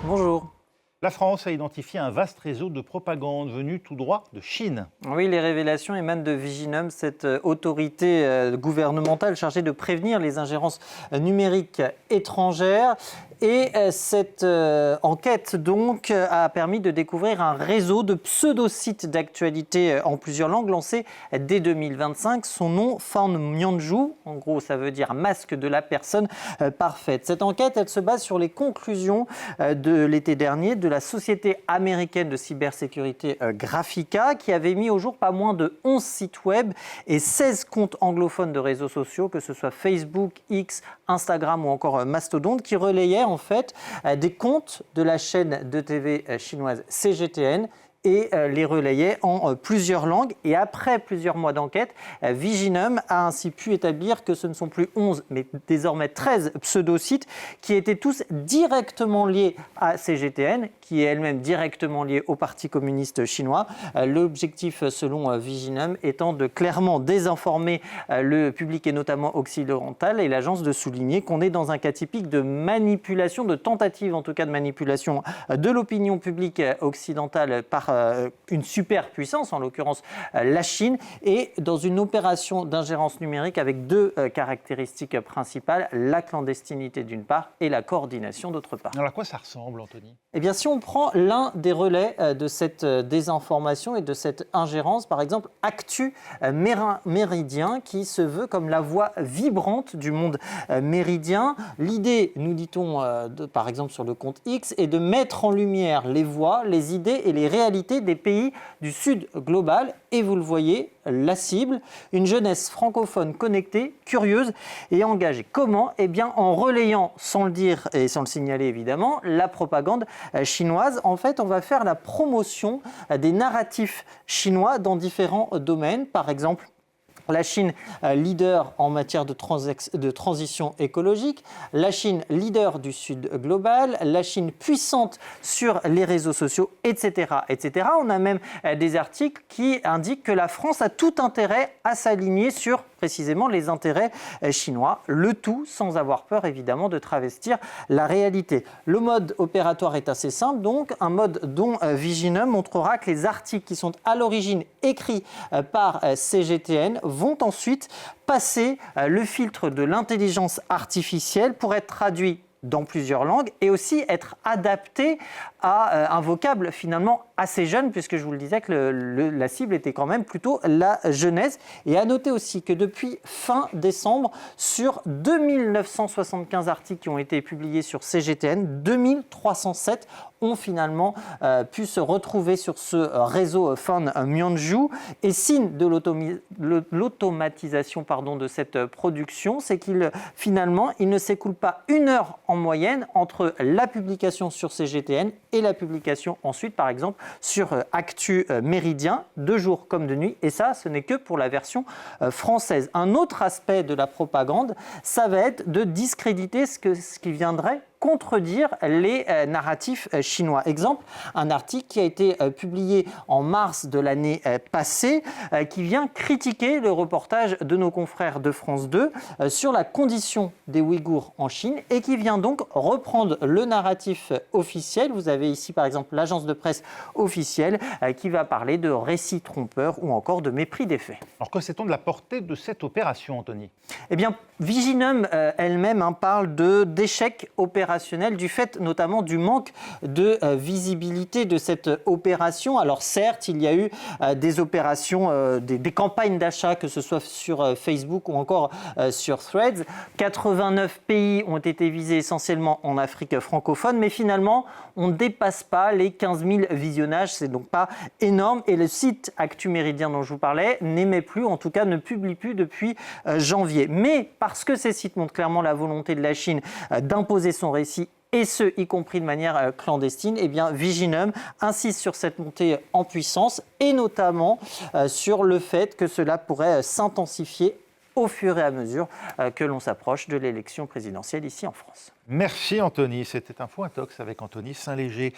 Bonjour. La France a identifié un vaste réseau de propagande venu tout droit de Chine. Oui, les révélations émanent de Viginum, cette autorité gouvernementale chargée de prévenir les ingérences numériques étrangères. Et cette enquête donc a permis de découvrir un réseau de pseudo-sites d'actualité en plusieurs langues lancé dès 2025. Son nom, Fan Mianzhu, en gros ça veut dire masque de la personne parfaite. Cette enquête, elle se base sur les conclusions de l'été dernier de la société américaine de cybersécurité Graphica, qui avait mis au jour pas moins de 11 sites web et 16 comptes anglophones de réseaux sociaux, que ce soit Facebook, X, Instagram ou encore Mastodon, qui relayaient en fait des comptes de la chaîne de TV chinoise CGTN et les relayait en plusieurs langues. Et après plusieurs mois d'enquête, Viginum a ainsi pu établir que ce ne sont plus 11, mais désormais 13 pseudo-sites qui étaient tous directement liés à CGTN, qui est elle-même directement liée au Parti communiste chinois. L'objectif, selon Viginum, étant de clairement désinformer le public et notamment occidental, et l'agence de souligner qu'on est dans un cas typique de manipulation, de tentative en tout cas de manipulation de l'opinion publique occidentale par une superpuissance, en l'occurrence la Chine, et dans une opération d'ingérence numérique avec deux caractéristiques principales, la clandestinité d'une part et la coordination d'autre part. Alors à quoi ça ressemble, Anthony ? Eh bien, si on prend l'un des relais de cette désinformation et de cette ingérence, par exemple Actu Méridien, qui se veut comme la voix vibrante du monde méridien. L'idée, nous dit-on, par exemple sur le compte X, est de mettre en lumière les voix, les idées et les réalités des pays du Sud global. Et vous le voyez, la cible, une jeunesse francophone connectée, curieuse et engagée. Comment ? Eh bien, en relayant, sans le dire et sans le signaler évidemment, la propagande chinoise. En fait, on va faire la promotion des narratifs chinois dans différents domaines. Par exemple, la Chine, leader en matière de transition écologique, la Chine, leader du Sud global, la Chine puissante sur les réseaux sociaux, etc., etc. On a même des articles qui indiquent que la France a tout intérêt à s'aligner sur précisément les intérêts chinois, le tout sans avoir peur évidemment de travestir la réalité. Le mode opératoire est assez simple, donc un mode dont Viginum montrera que les articles qui sont à l'origine écrits par CGTN vont ensuite passer le filtre de l'intelligence artificielle pour être traduits dans plusieurs langues et aussi être adaptés à un vocable finalement assez jeune, puisque je vous le disais que la cible était quand même plutôt la jeunesse. Et à noter aussi que depuis fin décembre, sur 2975 articles qui ont été publiés sur CGTN, 2307 ont finalement pu se retrouver sur ce réseau Fan Mianzhu. Et signe de l'automatisation de cette production, c'est qu'il ne s'écoule pas une heure en moyenne entre la publication sur CGTN et la publication ensuite, par exemple, sur Actu Méridien, de jour comme de nuit. Et ça, ce n'est que pour la version française. Un autre aspect de la propagande, ça va être de discréditer ce qui viendrait contredire les narratifs chinois. Exemple, un article qui a été publié en mars de l'année passée qui vient critiquer le reportage de nos confrères de France 2 sur la condition des Ouïghours en Chine et qui vient donc reprendre le narratif officiel. Vous avez ici par exemple l'agence de presse officielle qui va parler de récits trompeurs ou encore de mépris des faits. Alors que sait-on de la portée de cette opération, Anthony ? Eh bien, Viginum elle-même parle d'échec opérationnel du fait notamment du manque de visibilité de cette opération. Alors certes, il y a eu des opérations, des campagnes d'achat, que ce soit sur Facebook ou encore sur Threads. 89 pays ont été visés essentiellement en Afrique francophone, mais finalement, on ne dépasse pas les 15 000 visionnages. C'est donc pas énorme. Et le site Actu Méridien dont je vous parlais n'émet plus, en tout cas ne publie plus depuis janvier. Mais parce que ces sites montrent clairement la volonté de la Chine d'imposer son récit, et ce, y compris de manière clandestine, eh bien, Viginum insiste sur cette montée en puissance et notamment sur le fait que cela pourrait s'intensifier au fur et à mesure que l'on s'approche de l'élection présidentielle ici en France. Merci Anthony, c'était Info Intox avec Anthony Saint-Léger.